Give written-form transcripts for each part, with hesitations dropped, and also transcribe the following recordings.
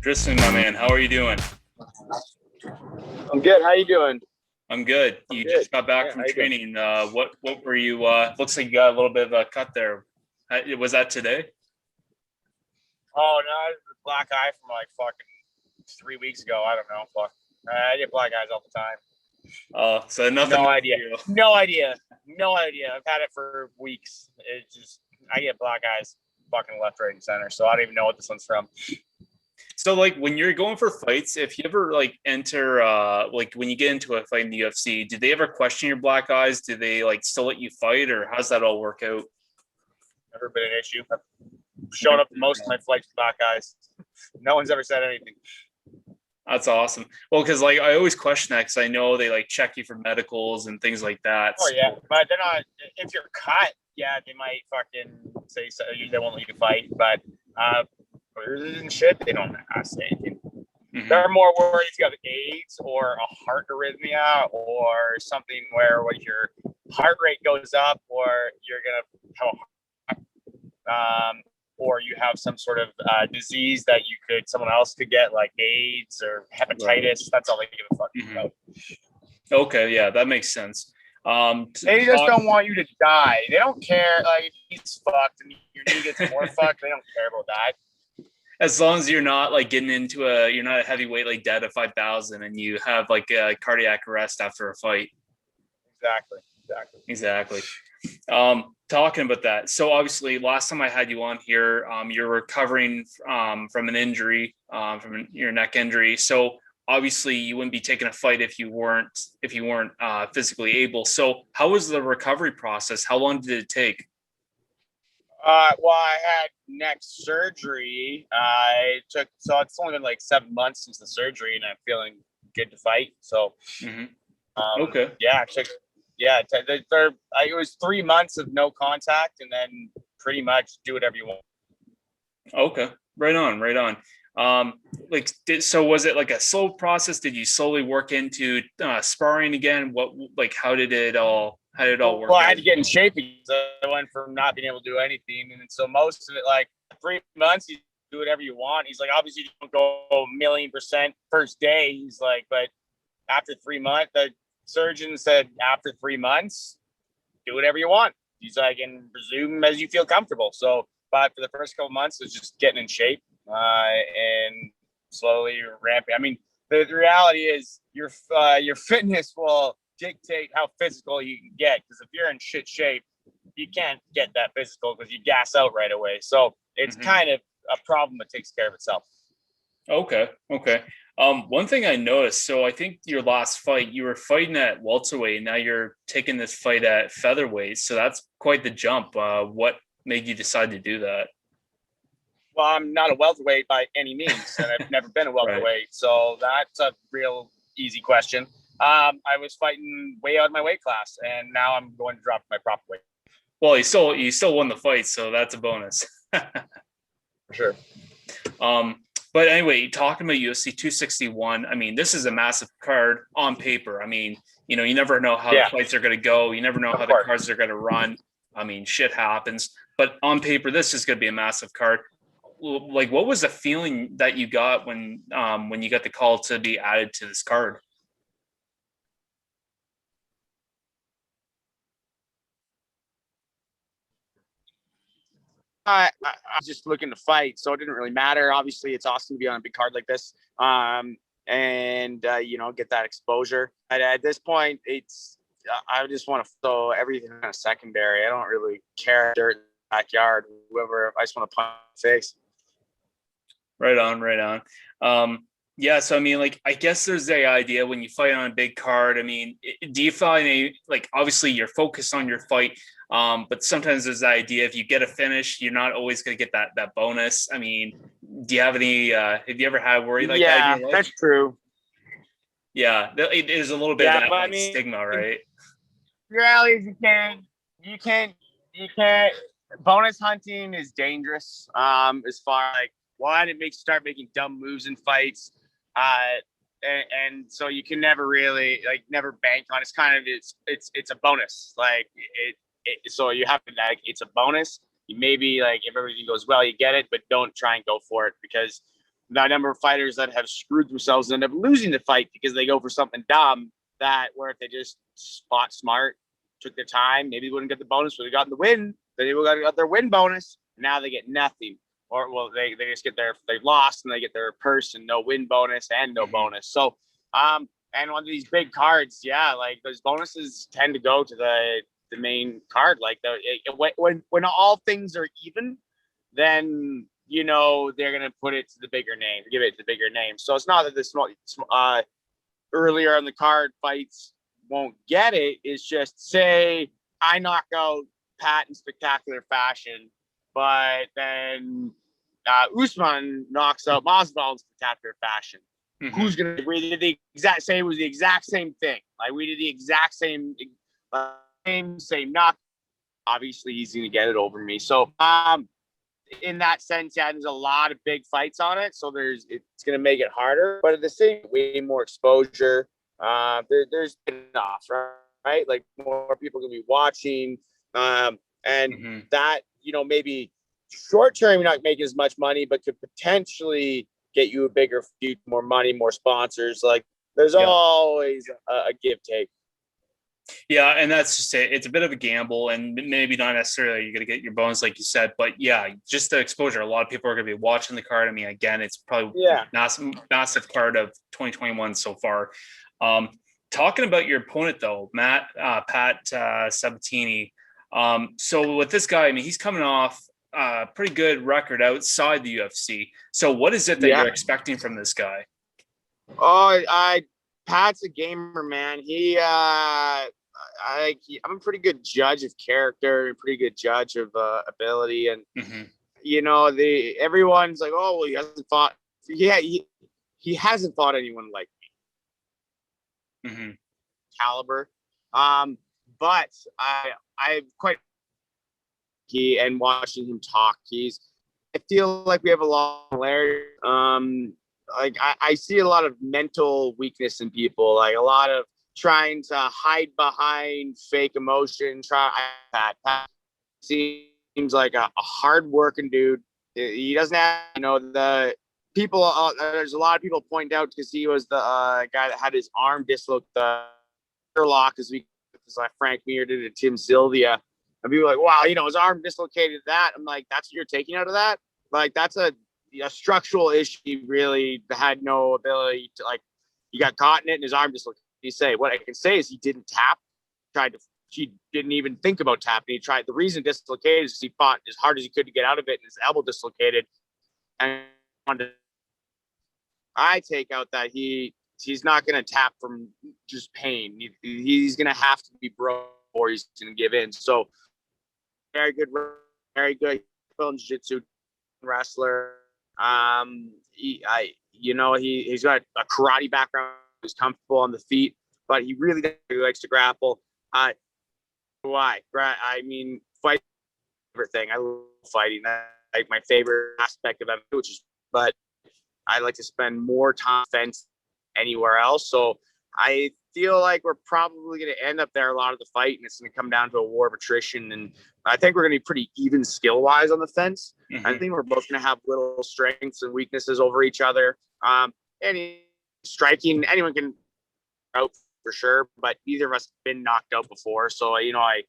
Tristan, my man, how are you doing? I'm good. How you doing? I'm good. I'm You good. just got back Yeah, from how you doing? training. What were you? Looks like you got a little bit of a cut there. Was that today? Oh no, I was a black eye from like fucking 3 weeks ago. I don't know. Fuck. I get black eyes all the time. So nothing No new idea. for you. No idea. No idea. I've had it for weeks. It's just I get black eyes fucking left, right, and center. So I don't even know what this one's from. So like when you're going for fights, if you ever like enter like when you get into a fight in the UFC, do they ever question your black eyes? Do they like still let you fight, or how's that all work out? Never been an issue. I've shown up to most of my fights with black eyes. No one's ever said anything. That's awesome. Well, because like I always question that because I know they like check you for medicals and things like that. Oh yeah, but they're not. If you're cut, yeah, they might fucking say so. They won't let you fight, but bruises and shit, they don't say anything. Mhm. They're more worried if you have AIDS or a heart arrhythmia or something where when your heart rate goes up, or you're gonna have or you have some sort of disease that someone else could get, like AIDS or Right. hepatitis. That's all they give a fuck Mhm. about. Okay, yeah, that makes sense. They just don't want you to die. They don't care. Like if he's fucked and your knee gets more fucked, they don't care about that. as long as you're not like getting into you're not a heavyweight like dead at 5,000 and you have like a cardiac arrest after a fight. Exactly. Exactly. Exactly. Talking about that. So obviously last time I had you on here, you're recovering from an injury, from your neck injury. So obviously you wouldn't be taking a fight if you weren't physically able. So how was the recovery process? How long did it take? Well, I had neck surgery. It's only been like 7 months since the surgery, and I'm feeling good to fight. So, Mm-hmm. Okay. yeah, it was 3 months of no contact, and then pretty much do whatever you want. Okay. Right on. Right on. Um, so was it like a slow process? Did you slowly work into sparring again? How did it all Well, work I had out? to get in shape because I went from not being able to do anything, and so most of it, like 3 months, you do whatever you want. He's like, obviously, you don't go a million% first day. He's like, but after 3 months, the surgeon said after 3 months, do whatever you want. He's like, and resume as you feel comfortable. So, but for the first couple months, it was just getting in shape and slowly ramping. I mean, the reality is your fitness will dictate how physical you can get. Because if you're in shit shape, you can't get that physical because you gas out right away. So it's Mhm. kind of a problem that takes care of itself. Okay. Okay. One thing I noticed, so I think your last fight, you were fighting at welterweight, and now you're taking this fight at featherweight. So that's quite the jump. What made you decide to do that? Well, I'm not a welterweight by any means, and I've never been a Right. welterweight, so that's a real easy question. I was fighting way out of my weight class, and now I'm going to drop my proper weight. Well, you still won the fight, so that's a bonus. For sure. Um, but anyway, talking about UFC 261, I mean, this is a massive card on paper. I mean, you never know how the Yeah, fights are going to go. You never know of how the course. cards are going to run. I mean, shit happens. But on paper, this is going to be a massive card. Like, what was the feeling that you got when you got the call to be added to this card? I was just looking to fight, so it didn't really matter. Obviously, it's awesome to be on a big card like this, and get that exposure. At this point, I just want to throw everything in a secondary. I don't really care dirt in the backyard. Whoever, I just want to punch the face. Right on, right on. Yeah, so I mean, like, I guess there's the idea when you fight on a big card. I mean, do you find like obviously you're focused on your fight, but sometimes there's the idea if you get a finish, you're not always going to get that bonus. I mean, do you have any? Have you ever had worry like that in Yeah, your life? that's true. Yeah, it is a little bit of Yeah, that but I like mean, stigma, right? reality is you can't. Bonus hunting is dangerous. As far like one, it makes you start making dumb moves in fights. And so you can never really never bank on. It's kind of it's a bonus. So you have to it's a bonus. You maybe like if everything goes well, you get it, but don't try and go for it because the number of fighters that have screwed themselves and end up losing the fight because they go for something dumb that where if they just fought smart, took their time, maybe they wouldn't get the bonus, but they got the win. They would have got their win bonus. Now they get nothing. Or well, they just get they lost and they get their purse and no win bonus and no bonus. So and one of these big cards, yeah, like those bonuses tend to go to the main card. Like when all things are even, then you know they're gonna put it to the bigger name, give it to the bigger name. So it's not that the small earlier on the card fights won't get it. It's just say I knock out Pat in spectacular fashion, but then Usman knocks out Masvidal in spectacular fashion. Mm-hmm. Who's gonna? We did the exact same. It was the exact same thing. Like we did the exact same knock. Obviously, he's gonna get it over me. So, in that sense, yeah, there's a lot of big fights on it. So it's gonna make it harder. But at the same, way more exposure. There's enough, right? Like more people gonna be watching, and that maybe short term you're not making as much money, but could potentially get you a bigger feud, more money, more sponsors. Like there's always a give take. Yeah, and that's just it. It's a bit of a gamble, and maybe not necessarily you're going to get your bonus, like you said, but yeah, just the exposure. A lot of people are going to be watching the card. I mean, again, it's probably massive card of 2021 so far. Talking about your opponent though, Pat Sabatini. So with this guy, I mean, he's coming off a pretty good record outside the UFC. So what is it that you're expecting from this guy? Pat's a gamer, man. I'm a pretty good judge of character, a pretty good judge of ability, and everyone's like, oh well, he hasn't fought. Yeah, he hasn't fought anyone like me. Caliber. But I quite and watching him talk, I feel like we have a lot of similarities. Like I see a lot of mental weakness in people, like a lot of trying to hide behind fake emotion. Pat seems like a hard-working dude. He doesn't have, the people. There's a lot of people point out because he was the guy that had his arm dislocated, the lock, as like Frank Mir did to Tim Sylvia. And people are like, wow, his arm dislocated that. I'm like, that's what you're taking out of that? Like, that's a structural issue. He really had no ability to, like, he got caught in it and his arm dislocated. You say, what I can say is he didn't tap. He didn't even think about tapping. He tried. The reason dislocated is he fought as hard as he could to get out of it, and his elbow dislocated. And I take out that he's not going to tap from just pain. He's going to have to be broke or he's going to give in. So very good jiu-jitsu wrestler. He's got a karate background. He's comfortable on the feet, but he really likes to grapple. Why? I mean, fight everything. I love fighting. That's like my favorite aspect of MMA, but I like to spend more time fence anywhere else. So I feel like we're probably going to end up there a lot of the fight, and it's going to come down to a war of attrition. And I think we're going to be pretty even skill wise on the fence. I think we're both going to have little strengths and weaknesses over each other. Any striking, anyone can out for sure, but neither of us have been knocked out before. So, I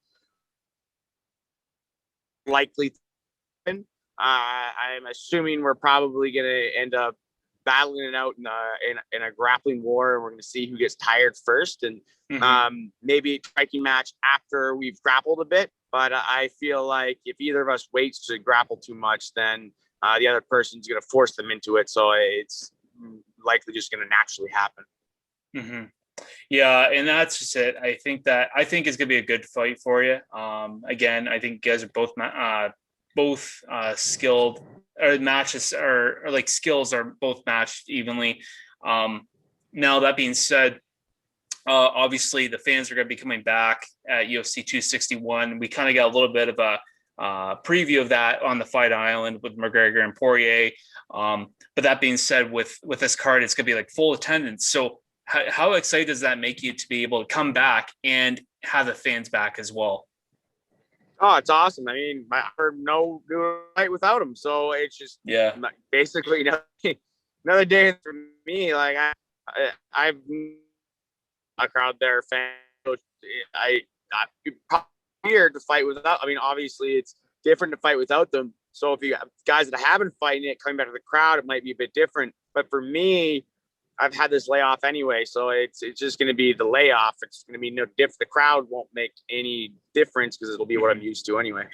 likely, I'm assuming we're probably going to end up battling it out in a grappling war, and we're going to see who gets tired first, and maybe a striking match after we've grappled a bit. But I feel like if either of us waits to grapple too much, then the other person's going to force them into it. So it's likely just going to naturally happen. Yeah, and that's just it. I think it's going to be a good fight for you. Again, I think you guys are both skilled, or matches or like skills are both matched evenly. Now that being said, obviously the fans are going to be coming back at UFC 261. We kind of got a little bit of a preview of that on the Fight Island with McGregor and Poirier. But that being said, with this card, it's going to be like full attendance. So how excited does that make you to be able to come back and have the fans back as well? Oh, it's awesome. I mean, I heard no fight without him. So it's just basically nothing. another day for me. Like I've a crowd there, fan. I here to fight without. I mean, obviously it's different to fight without them. So if you have guys that haven't fighting it coming back to the crowd, it might be a bit different. But for me, I've had this layoff anyway, so it's just going to be the layoff. It's going to be no diff. The crowd won't make any difference because it'll be what I'm used to anyway.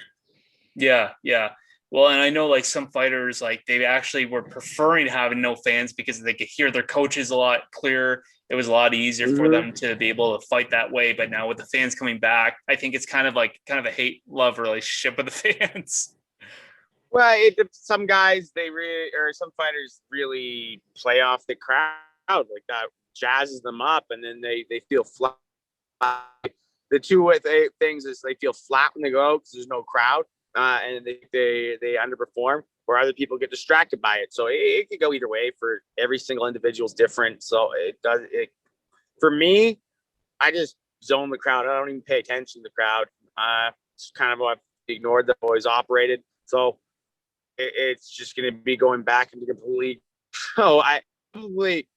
Yeah, yeah. Well, and I know like some fighters, like they actually were preferring having no fans because they could hear their coaches a lot clearer. It was a lot easier for them to be able to fight that way. But now with the fans coming back, I think it's kind of a hate love relationship with the fans. Well, some guys they really or some fighters really play off the crowd like that, jazzes them up, and then they feel flat. The two things is they feel flat when they go out because there's no crowd, and they underperform, or other people get distracted by it. So it could go either way. For every single individual is different. So it does it for me. I just zone the crowd. I don't even pay attention to the crowd. It's kind of what I've ignored the always operated. So it's just going to be going back into completely. So I probably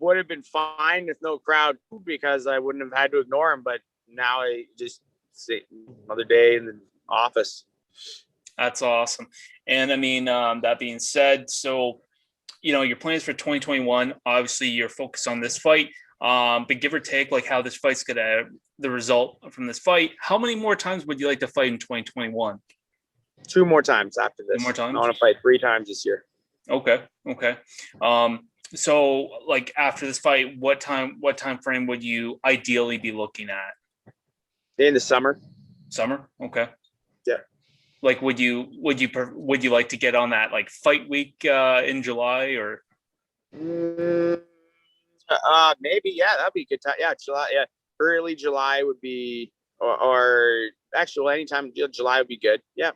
would have been fine with no crowd because I wouldn't have had to ignore him. But now I just sit another day in the office. That's awesome. And I mean, that being said, so your plans for 2021, obviously you're focused on this fight. But give or take, like how this fight's gonna, the result from this fight, how many more times would you like to fight in 2021? 2 more times after Two this. more times? I want to fight 3 times this year. Okay. Okay. So like after this fight, what time frame would you ideally be looking at? In the summer. Summer? Okay. Yeah. Like would you like to get on that like fight week in July or Maybe, yeah, that'd be a good time. Yeah, July, yeah. Early July would be or actually anytime July would be good. Yeah.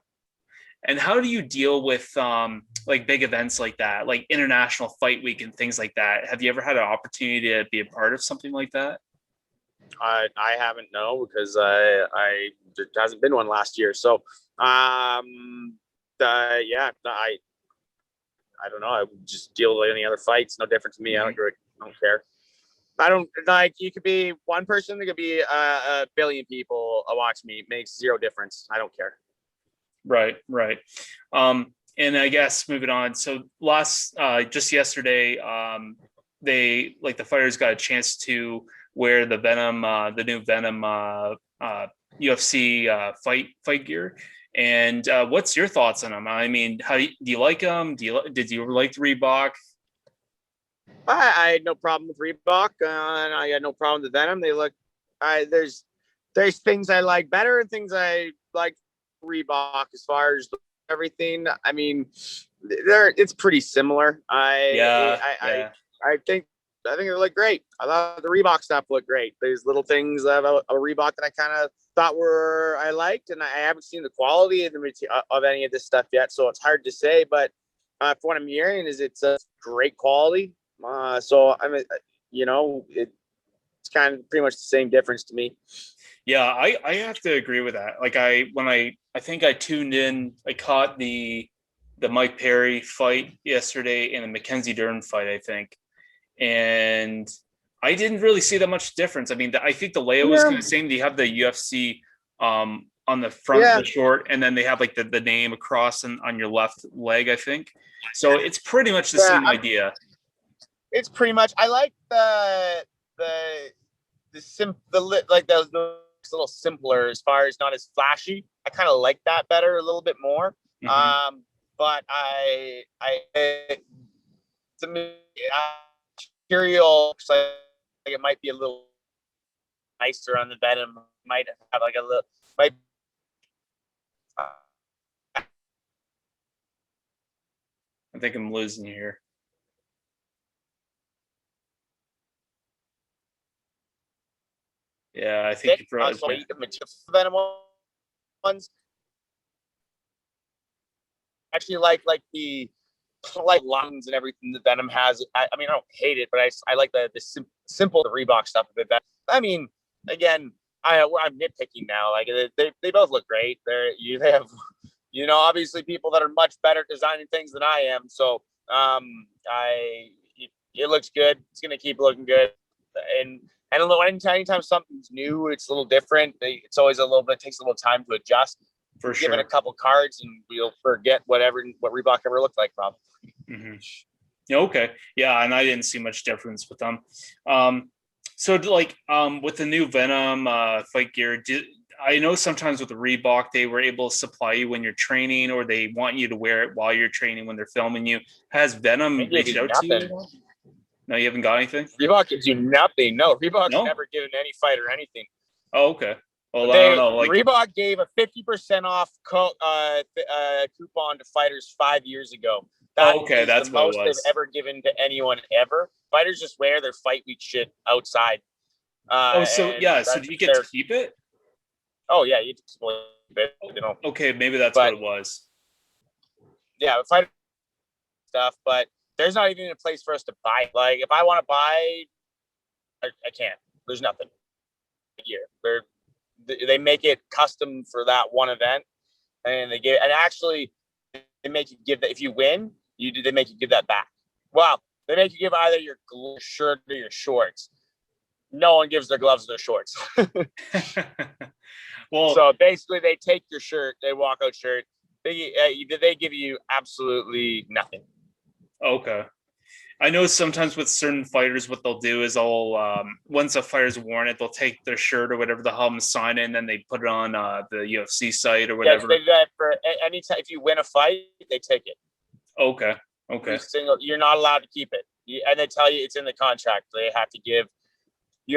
and how do you deal with like big events like that, like International Fight Week and things like that? Have you ever had an opportunity to be a part of something like that? I haven't because there hasn't been one last year. So yeah, I don't know. I would just deal with any other fights. No different to me. Mm-hmm. I don't care. I don't like. You could be one person. There could be a billion people watch me. It makes zero difference. I don't care. Right, right. And I guess moving on. So just yesterday, the fighters got a chance to wear the new Venom UFC fight gear. And what's your thoughts on them? I mean, do you like them? Did you like the Reebok? I had no problem with Reebok, and I had no problem with Venom. They look. There's things I like better and things I like Reebok as far as everything. I mean, it's pretty similar. Yeah, yeah. I think they look great. I thought the Reebok stuff looked great. There's little things about a Reebok that I kind of thought I liked, and I haven't seen the quality of any of this stuff yet, so it's hard to say. But for what I'm hearing is it's a great quality. So I mean, it's kind of pretty much the same difference to me. Yeah, I have to agree with that. Like I think I tuned in, I caught the Mike Perry fight yesterday and the Mackenzie Dern fight, I think. And I didn't really see that much difference. I mean, I think the layout was kind of the same. You have the UFC on the front of the short, and then they have like the name across on your left leg, I think. So it's pretty much the same idea. It's pretty much. I like like those little simpler as far as not as flashy. I kind of like that better a little bit more. Mm-hmm. But to me, material looks like it might be a little nicer on the Venom. Might have like a little. I think I'm losing you here. Yeah, I think you probably the Venom ones. Actually, like the lungs and everything that Venom has. I mean, I don't hate it, but I like the simple the Reebok stuff a bit better. I mean, again, I'm nitpicking now. Like they both look great. They have obviously people that are much better at designing things than I am. So it looks good. It's going to keep looking good. And anytime something's new, it's a little different. It's always takes a little time to adjust. For Give it sure. a couple cards and we'll forget what Reebok ever looked like, probably. Mm-hmm. Okay. Yeah, and I didn't see much difference with them. So with the new Venom fight gear, I know sometimes with the Reebok they were able to supply you when you're training, or they want you to wear it while you're training when they're filming you. Has Venom reached out to you? No, you haven't got anything? Reebok gives you nothing. No, Reebok's No? never given any fighter anything. Oh, okay. Well, I don't know. Reebok gave a 50% off coupon to fighters 5 years ago. That's the most they've ever given to anyone ever. Fighters just wear their fight week shit outside. So do you get to keep it? Oh yeah, you just split it. Okay, maybe that's what it was. Yeah, fighter stuff, but there's not even a place for us to buy. Like, if I want to buy, I can't. There's nothing here. They make it custom for that one event, and they make you give that. If you win, they make you give that back. Well, they make you give either your shirt or your shorts. No one gives their gloves or their shorts. Well, so basically, they take your shirt, they walkout shirt. They give you absolutely nothing. Okay. I know sometimes with certain fighters, what they'll do is once a fighter's worn it, they'll take their shirt or whatever the hell and sign it, and then they put it on the UFC site or whatever. Yes, they do that for any time. If you win a fight, they take it. Okay. You're not allowed to keep it, and they tell you it's in the contract. You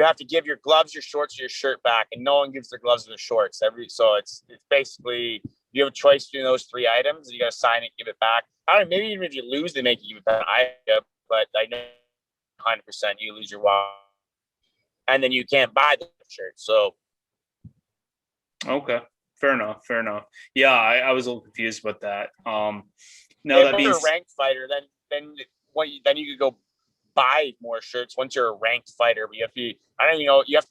have to give your gloves, your shorts, or your shirt back, and no one gives their gloves or their shorts. So it's basically you have a choice between those 3 items, and you got to sign it, give it back. I don't know, maybe even if you lose, they make you give it back. But I know 100% you lose your wallet, and then you can't buy the shirt. So okay, fair enough. Yeah, I was a little confused about that. Now if you're a ranked fighter, then you could go buy more shirts once you're a ranked fighter. But you have to be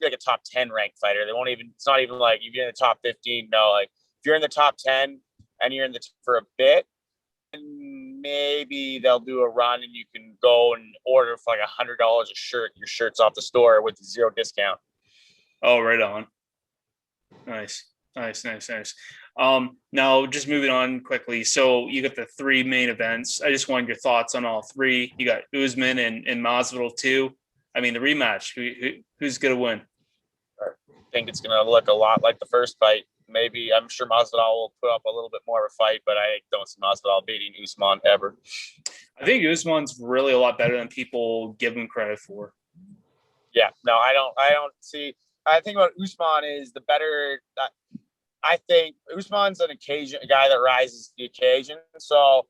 like a top 10 ranked fighter. It's not even like if you're in the top 15. No, like if you're in the top 10 and you're in for a bit, and maybe they'll do a run and you can go and order for like $100 a shirt. Your shirt's off the store with 0 discount. Oh, right on. Nice. Now just moving on quickly. So you got the 3 main events. I just wanted your thoughts on all 3. You got Usman and Masvidal too. I mean, the rematch. Who's gonna win? I think it's gonna look a lot like the first fight. Maybe I'm sure Masvidal will put up a little bit more of a fight, but I don't see Masvidal beating Usman ever. I think Usman's really a lot better than people give him credit for. Yeah, no, I don't see. I think about Usman is the better. I think Usman's a guy that rises to the occasion. So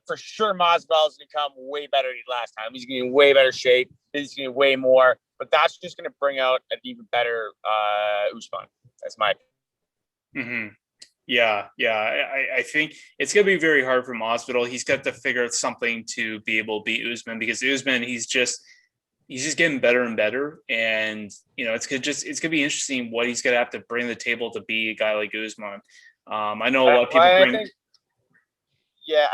for sure Masvidal is going to come way better than last time. He's going to be in way better shape. He's going to be way more. But that's just going to bring out an even better Usman. That's my opinion. Mm-hmm. Yeah. I think it's going to be very hard for Masvidal. He's got to figure out something to be able to beat Usman, because Usman, he's just getting better and better. And, it's going to be interesting what he's going to have to bring to the table to be a guy like Usman. I know a lot of people I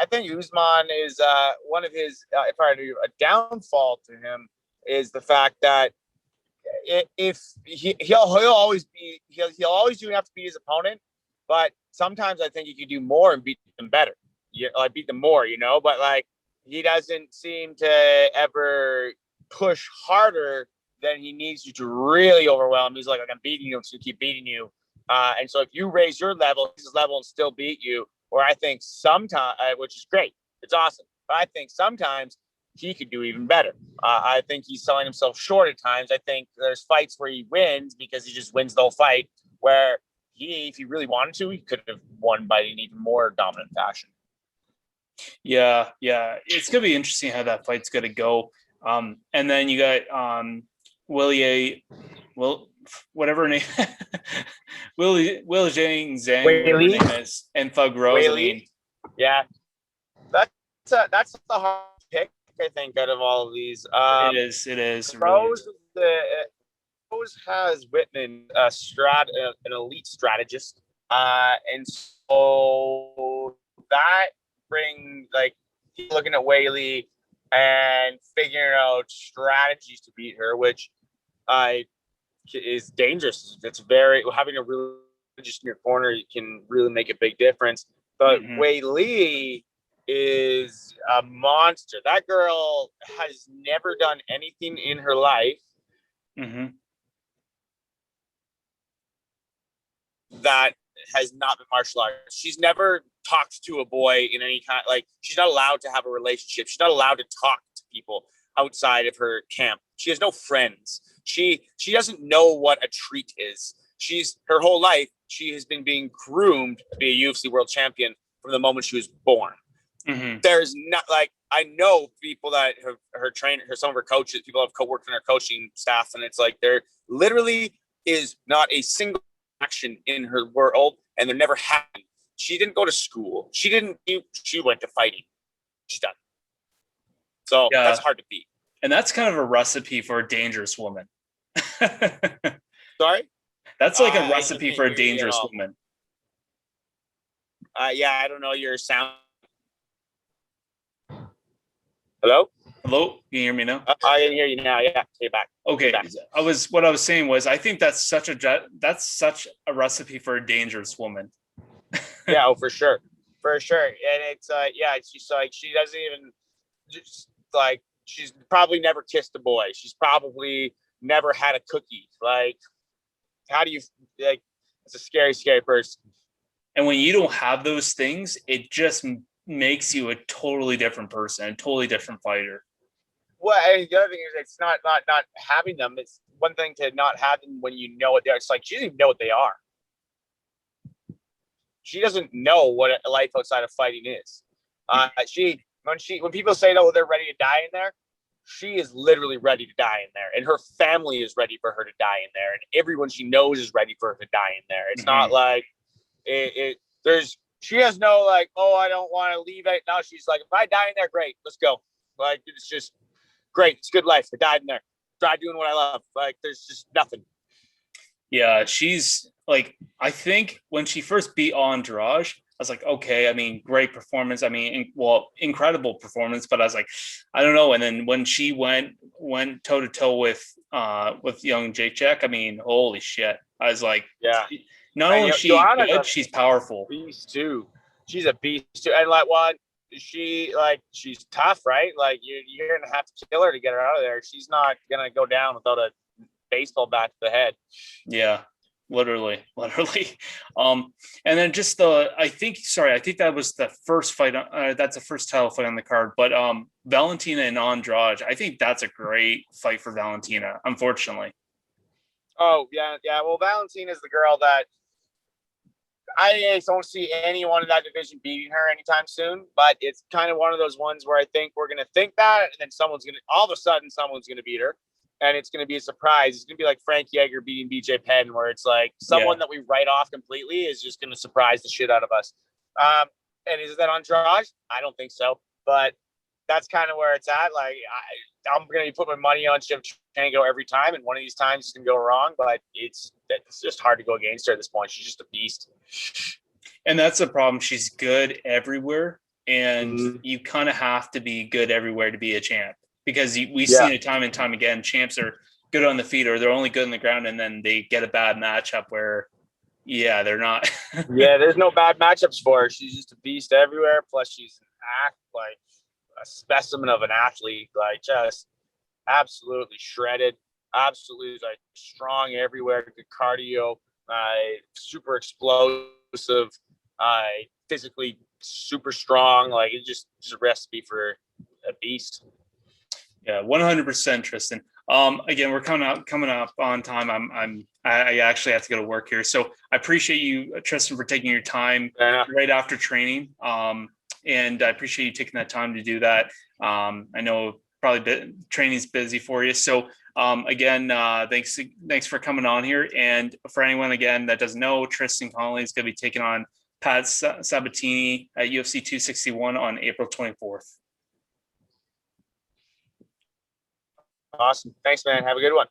think Usman is one of his, if I do a downfall to him, is the fact that if he'll always do enough to beat his opponent, but sometimes I think he could do more and beat them better. Beat them more, but like he doesn't seem to ever push harder than he needs to really overwhelm. He's like, I'm beating you, I'm just gonna keep beating you. And so if you raise your level, his level, and still beat you, or I think sometimes, which is great, it's awesome. But I think sometimes he could do even better. I think he's selling himself short at times. I think there's fights where he wins because he just wins the whole fight, where if he really wanted to, he could have won by an even more dominant fashion. Yeah. It's going to be interesting how that fight's going to go. And then you got whatever name, Will Zhang Zhang, whatever her name is, and Thug Rose. I mean, yeah, that's the hard pick, I think, out of all of these. It is. Rose has Whitman, an elite strategist, and so that bring like looking at Whaley and figuring out strategies to beat her, which is dangerous. It's very having a really just in your corner can really make a big difference. But Whaley is a monster. That girl has never done anything in her life that has not been martial arts. She's never talked to a boy in any kind. Like, she's not allowed to have a relationship. She's not allowed to talk to people outside of her camp. She has no friends. She doesn't know what a treat is. Her whole life, she has been being groomed to be a UFC world champion from the moment she was born. There's not like, I know people that have her trainer, some of her coaches, people have worked in her coaching staff, and it's like there literally is not a single action in her world, and there never happened. She didn't go to school. She went to fighting. She's done. So that's hard to beat. And that's kind of a recipe for a dangerous woman. Sorry? That's like a recipe for a dangerous woman. Yeah, I don't know your sound. Hello? Hello? Can you hear me now? I can hear you now. Yeah, you're back. Okay. What I was saying was, I think that's such a recipe for a dangerous woman. Yeah, oh, for sure. For sure. And it's she's like, she doesn't even just like, she's probably never kissed a boy. She's probably never had a cookie. Like, how do you like, it's a scary, scary person. And when you don't have those things, it just makes you a totally different person, a totally different fighter. Well, and the other thing is, it's not having them. It's one thing to not have them when you know what they are. It's like, she doesn't even know what they are. She doesn't know what a life outside of fighting is. When people say, "Oh, they're ready to die in there," she is literally ready to die in there, and her family is ready for her to die in there, and everyone she knows is ready for her to die in there. It's not like she has no like, "Oh, I don't want to leave it." Now she's like, "If I die in there, great, let's go." Like, it's just great. It's a good life. I died in there. Try doing what I love. Like, there's just nothing. Yeah, she's like, I think when she first beat Andrade, I was like, okay, I mean, great performance. I mean, incredible performance. But I was like, I don't know. And then when she went toe to toe with young Jacek, I mean, holy shit! I was like, yeah. Not only is she good, she's powerful. Beast too. She's a beast too. And like, what she's tough, right? Like, you're gonna have to kill her to get her out of there. She's not gonna go down without a baseball bat to the head. Yeah, literally. And then just I think that was the first fight. That's the first title fight on the card. But Valentina and Andrade, I think that's a great fight for Valentina. Unfortunately. Oh yeah. Well, Valentina is the girl that I don't see anyone in that division beating her anytime soon. But it's kind of one of those ones where I think we're gonna think that, and then all of a sudden someone's gonna beat her. And it's going to be a surprise. It's going to be like Frank Yeager beating BJ Penn, where it's like someone that we write off completely is just going to surprise the shit out of us. And is that Andrade? I don't think so. But that's kind of where it's at. Like, I'm going to put my money on Shevchenko every time, and one of these times it's going to go wrong. But it's just hard to go against her at this point. She's just a beast. And that's the problem. She's good everywhere, and you kind of have to be good everywhere to be a champ. Because we've seen it time and time again. Champs are good on the feet, or they're only good on the ground, and then they get a bad matchup where, they're not. Yeah, there's no bad matchups for her. She's just a beast everywhere. Plus, she's like a specimen of an athlete, like just absolutely shredded, absolutely like strong everywhere, good cardio, super explosive, physically super strong. Like, it's just a recipe for a beast. Yeah, 100%, Tristan. Again, we're coming up on time. I actually have to go to work here, so I appreciate you, Tristan, for taking your time right after training. And I appreciate you taking that time to do that. I know probably training's busy for you, so again, thanks for coming on here. And for anyone again that doesn't know, Tristan Connelly is going to be taking on Pat Sabatini at UFC 261 on April 24th. Awesome. Thanks, man. Have a good one.